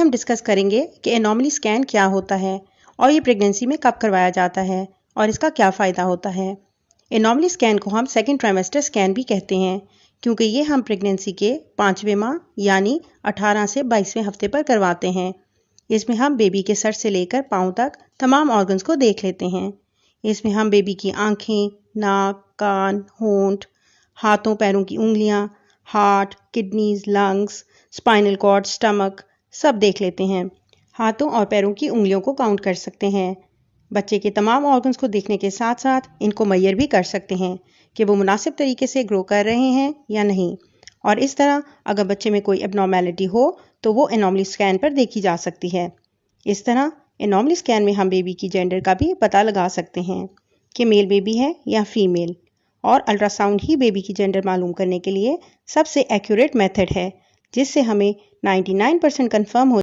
हम डिस्कस करेंगे कि एनोमली स्कैन क्या होता है और ये प्रेगनेंसी में कब करवाया जाता है और इसका क्या फ़ायदा होता है। एनोमली स्कैन को हम सेकेंड ट्राइमेस्टर स्कैन भी कहते हैं क्योंकि ये हम प्रेगनेंसी के 5वें माह यानी 18 से 22वें हफ्ते पर करवाते हैं। इसमें हम बेबी के सर से लेकर पाँव तक तमाम ऑर्गन्स को देख लेते हैं। इसमें हम बेबी की आँखें, नाक, कान, होंठ, हाथों पैरों की उंगलियां, heart, kidneys, lungs, spinal cord, stomach सब देख लेते हैं। हाथों और पैरों की उंगलियों को काउंट कर सकते हैं। बच्चे के तमाम ऑर्गन्स को देखने के साथ साथ इनको मेजर भी कर सकते हैं कि वो मुनासिब तरीके से ग्रो कर रहे हैं या नहीं। और इस तरह अगर बच्चे में कोई एबनॉर्मेलिटी हो तो वो एनोमली स्कैन पर देखी जा सकती है। इस तरह एनोमली स्कैन में हम बेबी की जेंडर का भी पता लगा सकते हैं कि मेल बेबी है या फीमेल। और अल्ट्रासाउंड ही बेबी की जेंडर मालूम करने के लिए सबसे एक्यूरेट मेथड है, जिससे हमें 99% कंफर्म हो